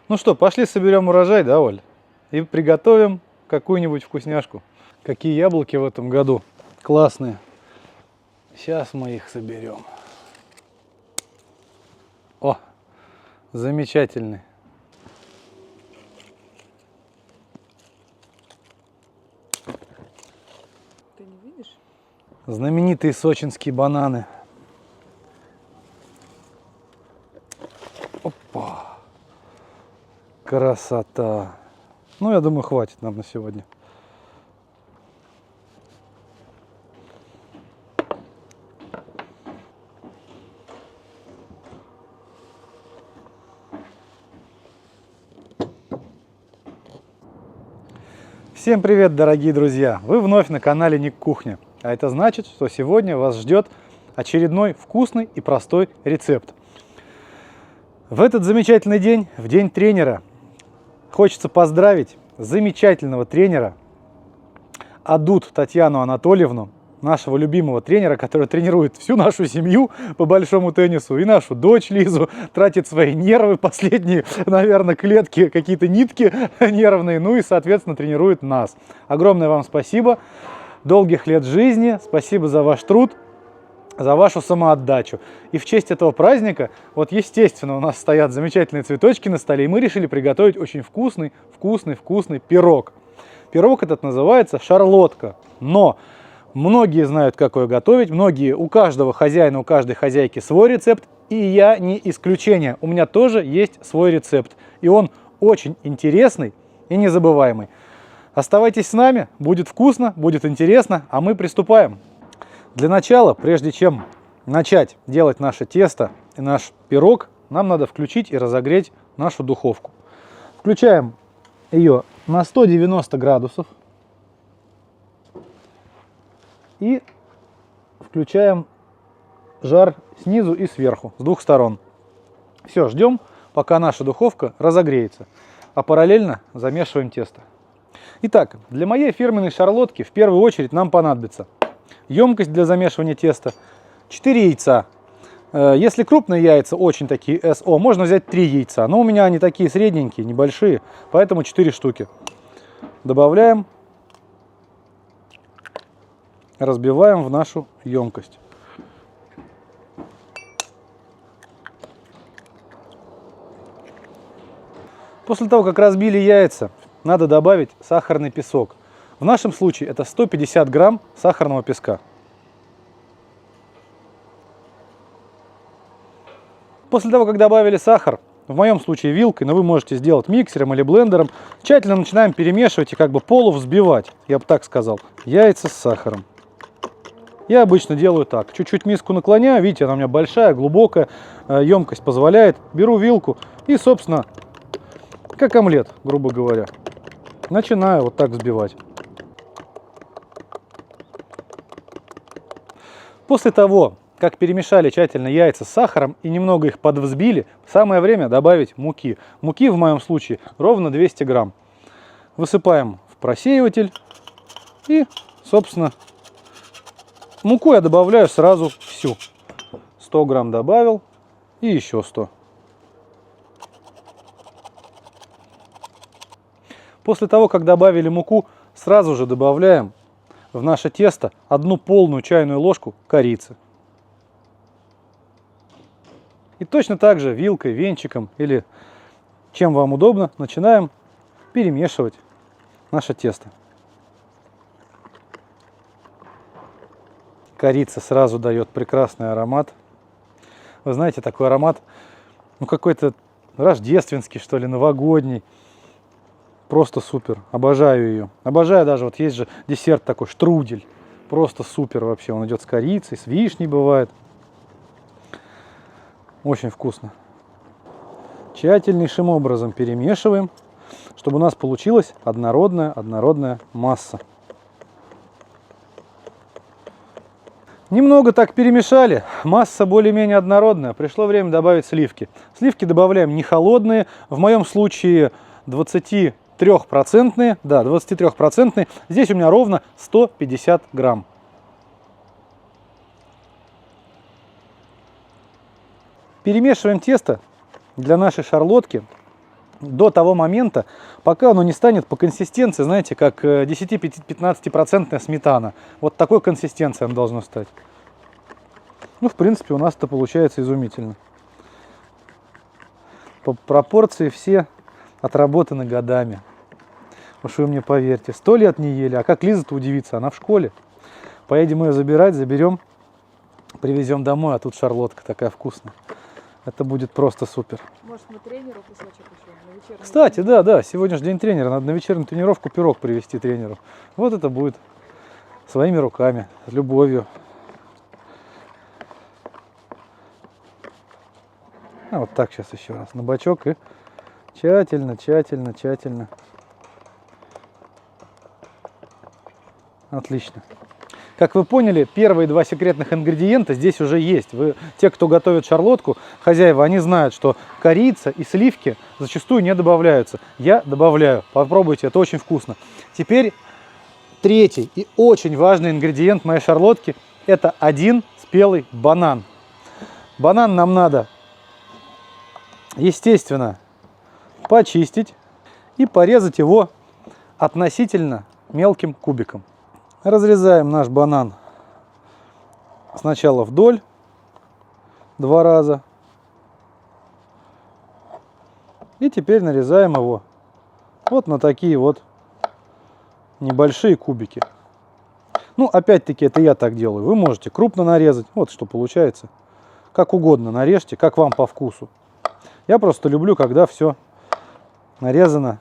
Ну что, пошли соберем урожай, да, Оль? И приготовим какую-нибудь вкусняшку. Какие яблоки в этом году классные. Сейчас мы их соберем. О, замечательный. Ты не видишь? Знаменитые сочинские бананы. Опа. Красота. Ну, я думаю, хватит нам на сегодня. Всем привет, дорогие друзья! Вы вновь на канале Ник Кухня. А это значит, что сегодня вас ждет очередной вкусный и простой рецепт. В этот замечательный день, в день тренера, хочется поздравить замечательного тренера Адут Татьяну Анатольевну, нашего любимого тренера, который тренирует всю нашу семью по большому теннису, и нашу дочь Лизу, тратит свои нервы, последние, наверное, клетки, какие-то нитки нервные, ну и, соответственно, тренирует нас. Огромное вам спасибо, долгих лет жизни, спасибо за ваш труд, за вашу самоотдачу. И в честь этого праздника, вот естественно, у нас стоят замечательные цветочки на столе, и мы решили приготовить очень вкусный пирог. Пирог этот называется шарлотка, но многие знают, как ее готовить, у каждого хозяина, у каждой хозяйки свой рецепт, и я не исключение. У меня тоже есть свой рецепт, и он очень интересный и незабываемый. Оставайтесь с нами, будет вкусно, будет интересно, а мы приступаем. Для начала, прежде чем начать делать наше тесто и наш пирог, нам надо включить и разогреть нашу духовку. Включаем ее на 190 градусов. И включаем жар снизу и сверху, с двух сторон. Все, ждем, пока наша духовка разогреется, а параллельно замешиваем тесто. Итак, для моей фирменной шарлотки в первую очередь нам понадобится емкость для замешивания теста, 4 яйца. Если крупные яйца, очень такие СО, можно взять 3 яйца, но у меня они такие средненькие, небольшие, поэтому 4 штуки. Добавляем. Разбиваем в нашу емкость. После того, как разбили яйца, надо добавить сахарный песок. В нашем случае это 150 грамм сахарного песка. После того, как добавили сахар, в моем случае вилкой, но вы можете сделать миксером или блендером, тщательно начинаем перемешивать и как бы полувзбивать, я бы так сказал, яйца с сахаром. Я обычно делаю так. Чуть-чуть миску наклоняю. Видите, она у меня большая, глубокая. Емкость позволяет. Беру вилку и, собственно, как омлет, грубо говоря, начинаю вот так взбивать. После того, как перемешали тщательно яйца с сахаром и немного их подвзбили, самое время добавить муки. Муки в моем случае ровно 200 грамм. Высыпаем в просеиватель и, собственно, муку я добавляю сразу всю. 100 грамм добавил и еще 100. После того, как добавили муку, сразу же добавляем в наше тесто 1 полную чайную ложку корицы. И точно так же вилкой, венчиком или чем вам удобно, начинаем перемешивать наше тесто. Корица сразу дает прекрасный аромат. Вы знаете, такой аромат, ну какой-то рождественский, что ли, новогодний. Просто супер. Обожаю ее. Обожаю даже, вот есть же десерт такой, штрудель. Просто супер вообще. Он идет с корицей, с вишней бывает. Очень вкусно. Тщательнейшим образом перемешиваем, чтобы у нас получилась однородная масса. Немного так перемешали, масса более-менее однородная, пришло время добавить сливки. Сливки добавляем не холодные, в моем случае 23%, да, 23%, здесь у меня ровно 150 грамм. Перемешиваем тесто для нашей шарлотки до того момента, пока оно не станет по консистенции, знаете, как 10-15% сметана. Вот такой консистенции оно должно стать. Ну, в принципе, у нас это получается изумительно. По пропорции все отработаны годами. Уж вы мне поверьте, 100 лет не ели. А как Лиза-то удивится, она в школе. Поедем ее забирать, заберем, привезем домой, а тут шарлотка такая вкусная. Это будет просто супер. Может, мы тренеру кусочек еще на вечернюю? Кстати, да, сегодня же день тренера. Надо на вечернюю тренировку пирог привезти тренеру. Вот это будет своими руками, с любовью. А вот так сейчас еще раз на бочок и тщательно. Отлично. Как вы поняли, первые два секретных ингредиента здесь уже есть. Те, кто готовит шарлотку, хозяева, они знают, что корица и сливки зачастую не добавляются. Я добавляю. Попробуйте, это очень вкусно. Теперь третий и очень важный ингредиент моей шарлотки – это один спелый банан. Банан нам надо, естественно, почистить и порезать его относительно мелким кубиком. Разрезаем наш банан сначала вдоль 2 раза. И теперь нарезаем его вот на такие вот небольшие кубики. Ну, опять-таки, это я так делаю. Вы можете крупно нарезать. Вот что получается. Как угодно нарежьте, как вам по вкусу. Я просто люблю, когда все нарезано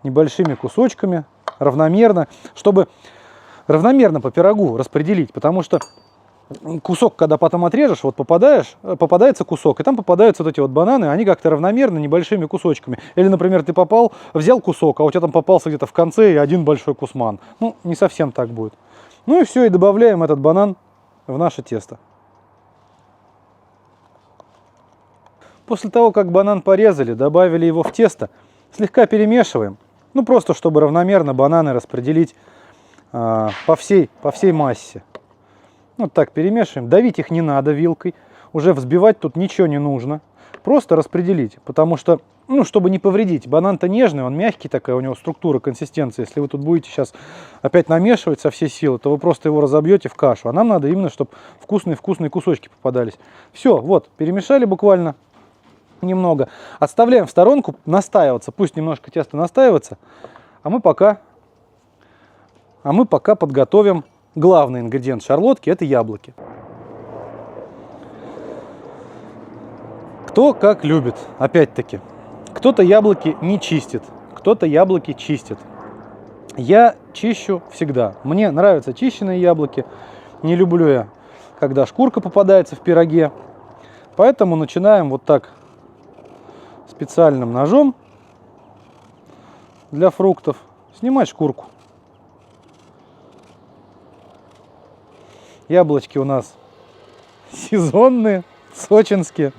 небольшими кусочками, равномерно, чтобы равномерно по пирогу распределить, потому что кусок, когда потом отрежешь, вот попадается кусок, и там попадаются вот эти вот бананы, они как-то равномерно небольшими кусочками. Или, например, ты взял кусок, а у тебя там попался где-то в конце и один большой кусман. Ну, не совсем так будет. Ну и все, и добавляем этот банан в наше тесто. После того, как банан порезали, добавили его в тесто, слегка перемешиваем. Ну, просто чтобы равномерно бананы распределить по всей массе. Вот так перемешиваем. Давить их не надо вилкой. Уже взбивать тут ничего не нужно. Просто распределить. Потому что, ну, чтобы не повредить. Банан-то нежный, он мягкий такая, у него структура, консистенция. Если вы тут будете сейчас опять намешивать со всей силы, то вы просто его разобьете в кашу. А нам надо именно, чтобы вкусные-вкусные кусочки попадались. Все, вот, перемешали буквально немного. Отставляем в сторонку настаиваться. Пусть немножко тесто настаивается. А мы пока подготовим главный ингредиент шарлотки – это яблоки. Кто как любит, опять-таки. Кто-то яблоки не чистит, кто-то яблоки чистит. Я чищу всегда. Мне нравятся чищенные яблоки. Не люблю я, когда шкурка попадается в пироге. Поэтому начинаем вот так специальным ножом для фруктов снимать шкурку. Яблочки у нас сезонные, сочинские.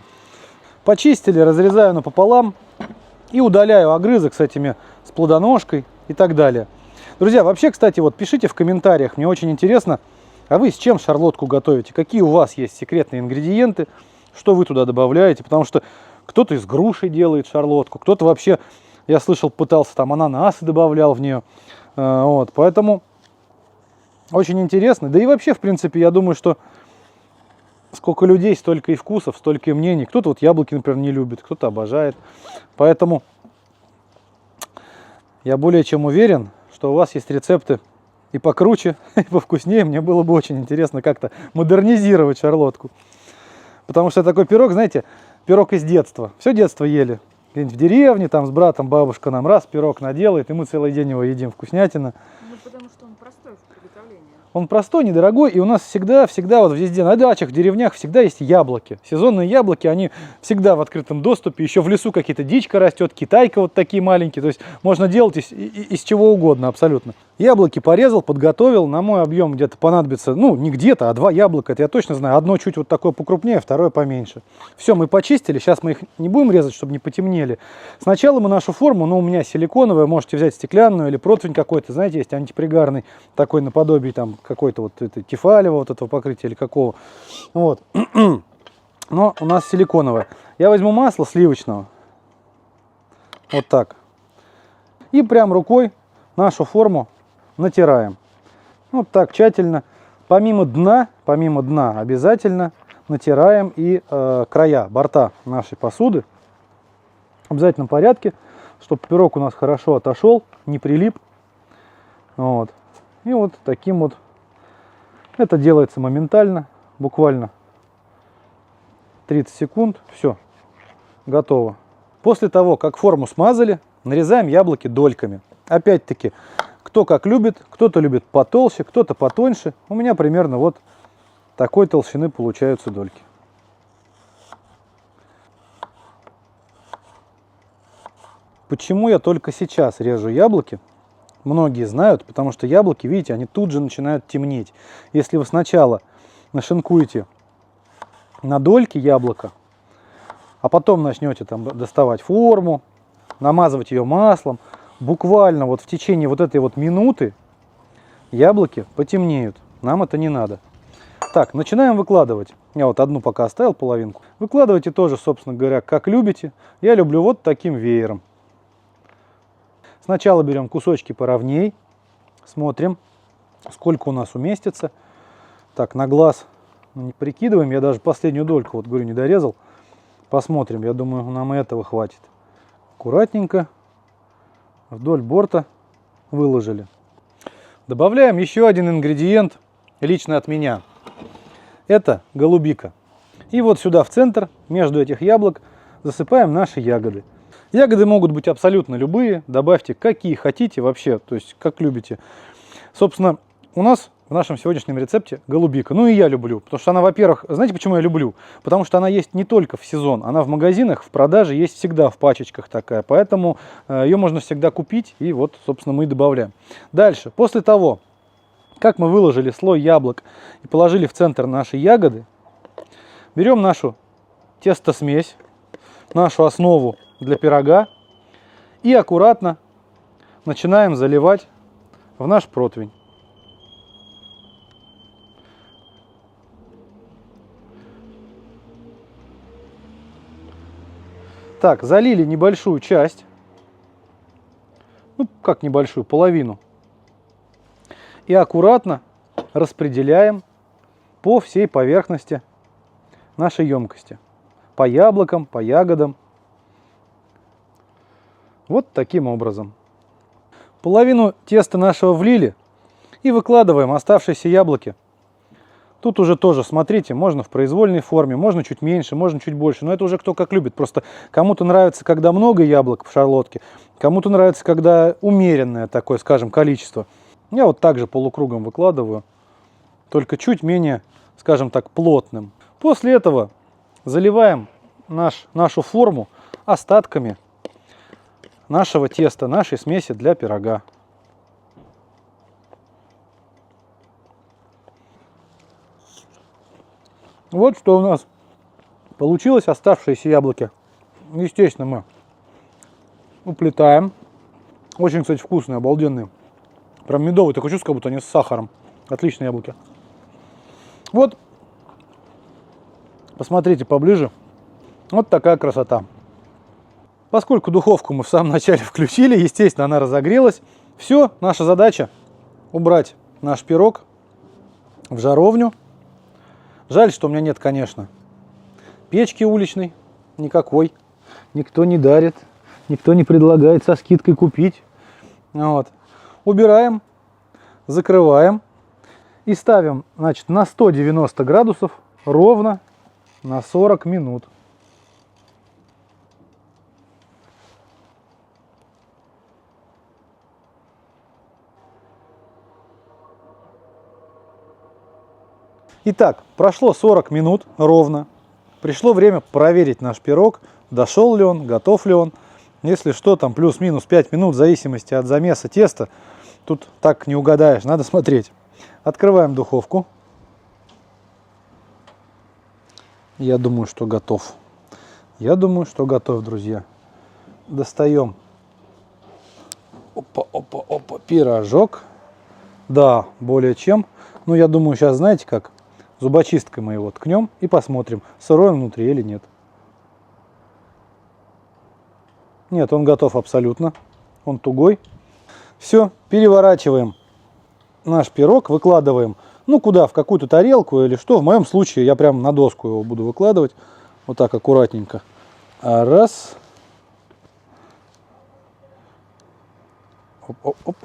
Почистили, разрезаю напополам и удаляю огрызок с плодоножкой и так далее. Друзья, вообще, кстати, вот пишите в комментариях, мне очень интересно, а вы с чем шарлотку готовите? Какие у вас есть секретные ингредиенты? Что вы туда добавляете? Потому что кто-то из груши делает шарлотку, кто-то вообще, я слышал, пытался там ананасы добавлял в нее. Вот, поэтому очень интересно. Да и вообще, в принципе, я думаю, что сколько людей, столько и вкусов, столько и мнений. Кто-то вот яблоки, например, не любит, кто-то обожает. Поэтому я более чем уверен, что у вас есть рецепты и покруче, и повкуснее. Мне было бы очень интересно как-то модернизировать шарлотку. Потому что такой пирог, знаете, пирог из детства. Все детство ели. Где-нибудь в деревне, там с братом бабушка нам раз пирог наделает, и мы целый день его едим, вкуснятина. Ну, потому что он простой в приготовлении. Он простой, недорогой, и у нас всегда вот везде, на дачах, в деревнях всегда есть яблоки. Сезонные яблоки, они всегда в открытом доступе. Еще в лесу какие-то дичка растет, китайка вот такие маленькие. То есть можно делать из чего угодно абсолютно. Яблоки порезал, подготовил. На мой объем где-то понадобится, ну не где-то, а 2 яблока. Это я точно знаю. Одно чуть вот такое покрупнее, второе поменьше. Все, мы почистили. Сейчас мы их не будем резать, чтобы не потемнели. Сначала мы нашу форму, ну у меня силиконовая, можете взять стеклянную или противень какой-то, знаете, есть антипригарный, такой наподобие там какой-то вот это тефалево, вот этого покрытия или какого. Вот. Но у нас силиконовая. Я возьму масло сливочного. Вот так. И прям рукой нашу форму натираем. Вот так тщательно. Помимо дна обязательно натираем и края, борта нашей посуды. В обязательном порядке, чтобы пирог у нас хорошо отошел, не прилип. Вот. И вот таким вот. Это делается моментально, буквально 30 секунд. Все, готово. После того, как форму смазали, нарезаем яблоки дольками. Опять-таки, кто как любит, кто-то любит потолще, кто-то потоньше. У меня примерно вот такой толщины получаются дольки. Почему я только сейчас режу яблоки? Многие знают, потому что яблоки, видите, они тут же начинают темнеть. Если вы сначала нашинкуете на дольки яблоко, а потом начнете там доставать форму, намазывать ее маслом, буквально вот в течение вот этой вот минуты яблоки потемнеют. Нам это не надо. Так, начинаем выкладывать. Я вот одну пока оставил, половинку. Выкладывайте тоже, собственно говоря, как любите. Я люблю вот таким веером. Сначала берем кусочки поровней, смотрим, сколько у нас уместится. Так, на глаз не прикидываем, я даже последнюю дольку, вот говорю, не дорезал. Посмотрим, я думаю, нам и этого хватит. Аккуратненько вдоль борта выложили. Добавляем еще один ингредиент лично от меня. Это голубика. И вот сюда в центр, между этих яблок, засыпаем наши ягоды. Ягоды могут быть абсолютно любые, добавьте какие хотите вообще, то есть как любите. Собственно, у нас в нашем сегодняшнем рецепте голубика. Ну и я люблю, потому что она, во-первых, знаете, почему я люблю? Потому что она есть не только в сезон, она в магазинах, в продаже есть всегда в пачечках такая, поэтому ее можно всегда купить, и вот, собственно, мы и добавляем. Дальше, после того, как мы выложили слой яблок и положили в центр наши ягоды, берем нашу тесто-смесь, нашу основу для пирога и аккуратно начинаем заливать в наш противень. Так, залили небольшую часть, ну как небольшую, половину, и аккуратно распределяем по всей поверхности нашей емкости, по яблокам, по ягодам. Вот таким образом. Половину теста нашего влили и выкладываем оставшиеся яблоки. Тут уже тоже, смотрите, можно в произвольной форме, можно чуть меньше, можно чуть больше, но это уже кто как любит. Просто кому-то нравится, когда много яблок в шарлотке, кому-то нравится, когда умеренное такое, скажем, количество. Я вот так же полукругом выкладываю, только чуть менее, скажем так, плотным. После этого заливаем нашу форму остатками нашего теста, нашей смеси для пирога. Вот что у нас получилось, оставшиеся яблоки. Естественно, мы уплетаем. Очень, кстати, вкусные, обалденные. Прям медовые, такое чувство, как будто они с сахаром. Отличные яблоки. Вот, посмотрите поближе. Вот такая красота. Поскольку духовку мы в самом начале включили, естественно, она разогрелась. Все, наша задача убрать наш пирог в жаровню. Жаль, что у меня нет, конечно, печки уличной никакой. Никто не дарит, никто не предлагает со скидкой купить. Вот. Убираем, закрываем и ставим, значит, на 190 градусов ровно на 40 минут. Итак, прошло 40 минут ровно. Пришло время проверить наш пирог, дошел ли он, готов ли он. Если что, там плюс-минус 5 минут в зависимости от замеса теста. Тут так не угадаешь, надо смотреть. Открываем духовку. Я думаю, что готов. Я думаю, что готов, друзья. Достаем. Опа, пирожок. Да, более чем. Ну, я думаю, сейчас, знаете как, зубочисткой мы его ткнем и посмотрим, сырой он внутри или нет. Нет, он готов абсолютно. Он тугой. Все, переворачиваем наш пирог, выкладываем, ну куда, в какую-то тарелку или что. В моем случае я прям на доску его буду выкладывать. Вот так аккуратненько. Раз. Оп-оп-оп.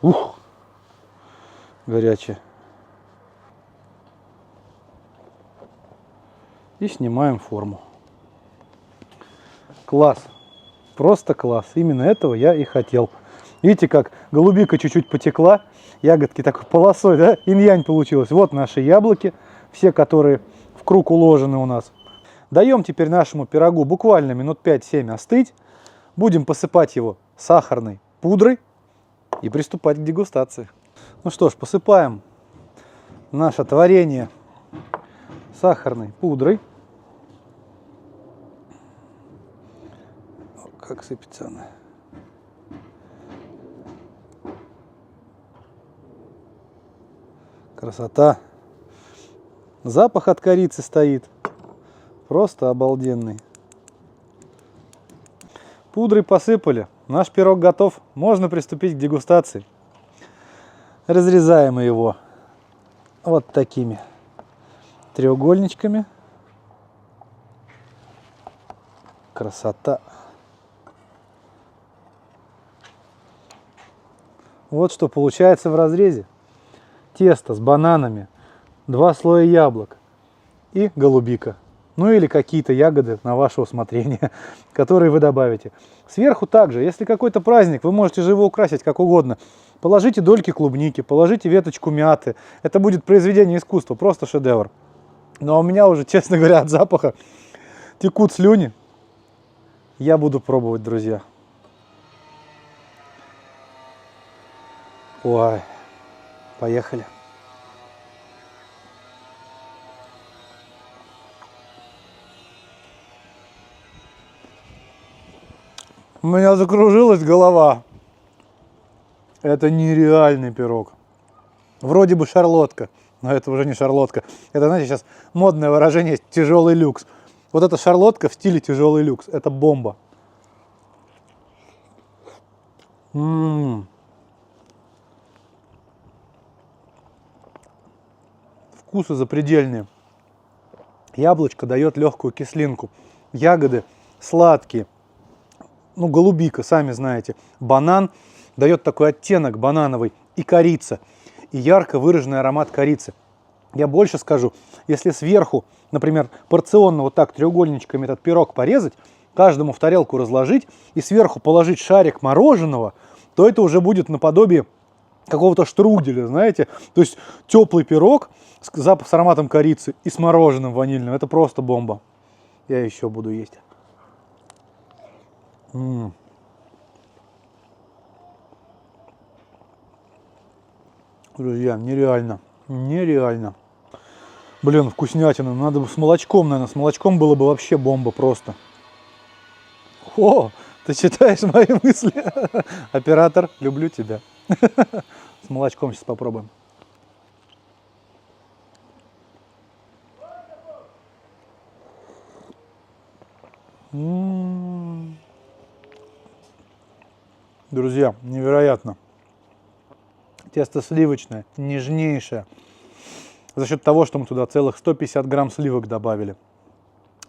Ух. Горячее. И снимаем форму. Класс. Просто класс. Именно этого я и хотел. Видите, как голубика чуть-чуть потекла. Ягодки такой полосой, да? Инь-янь получилось. Вот наши яблоки. Все, которые в круг уложены у нас. Даем теперь нашему пирогу буквально минут 5-7 остыть. Будем посыпать его сахарной пудрой и приступать к дегустации. Ну что ж, посыпаем наше творение сахарной пудрой. О, как сыпется она. Красота. Запах от корицы стоит. Просто обалденный. Пудрой посыпали. Наш пирог готов. Можно приступить к дегустации. Разрезаем его вот такими треугольничками. Красота. Вот что получается в разрезе. Тесто с бананами, 2 слоя яблок и голубика. Ну или какие-то ягоды на ваше усмотрение, которые вы добавите. Сверху также, если какой-то праздник, вы можете же его украсить как угодно. Положите дольки клубники, положите веточку мяты. Это будет произведение искусства, просто шедевр. Но у меня уже, честно говоря, от запаха текут слюни. Я буду пробовать, друзья. Ой. Поехали. У меня закружилась голова. Это нереальный пирог. Вроде бы шарлотка, но это уже не шарлотка. Это, знаете, сейчас модное выражение тяжелый люкс. Вот эта шарлотка в стиле тяжелый люкс. Это бомба. Вкусы запредельные. Яблочко дает легкую кислинку. Ягоды сладкие. Ну, голубика, сами знаете. Банан дает такой оттенок банановый. И корица. И ярко выраженный аромат корицы. Я больше скажу, если сверху, например, порционно вот так треугольничками этот пирог порезать, каждому в тарелку разложить и сверху положить шарик мороженого, то это уже будет наподобие какого-то штруделя, знаете. То есть теплый пирог с ароматом корицы и с мороженым ванильным. Это просто бомба. Я еще буду есть. Друзья, нереально. Нереально. Блин, вкуснятина. Надо бы с молочком, наверное. С молочком было бы вообще бомба просто. О, ты читаешь мои мысли? Оператор, люблю тебя. С молочком сейчас попробуем. Друзья, невероятно. Тесто сливочное, нежнейшее. За счет того, что мы туда целых 150 грамм сливок добавили.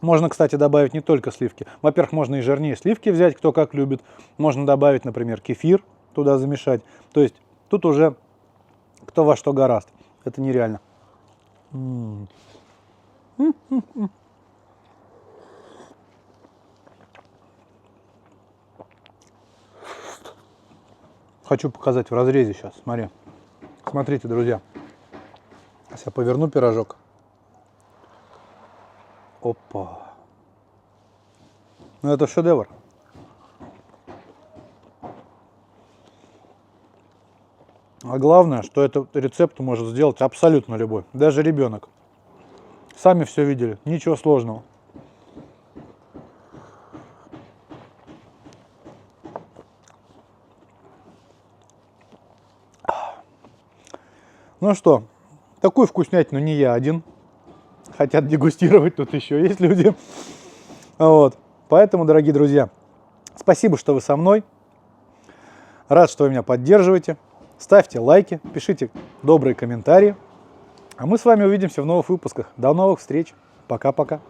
Можно, кстати, добавить не только сливки. Во-первых, можно и жирнее сливки взять, кто как любит. Можно добавить, например, кефир туда замешать. То есть тут уже кто во что горазд. Это нереально. Хочу показать в разрезе сейчас. Смотри. Смотрите, друзья. Сейчас я поверну пирожок. Опа. Ну это шедевр. А главное, что этот рецепт может сделать абсолютно любой. Даже ребенок. Сами все видели. Ничего сложного. Ну что, такую вкуснятину не я один. Хотят дегустировать, тут еще есть люди. Вот. Поэтому, дорогие друзья, Спасибо, что вы со мной. Рад, что вы меня поддерживаете. Ставьте лайки, пишите добрые комментарии. А мы с вами увидимся в новых выпусках. До новых встреч. Пока-пока.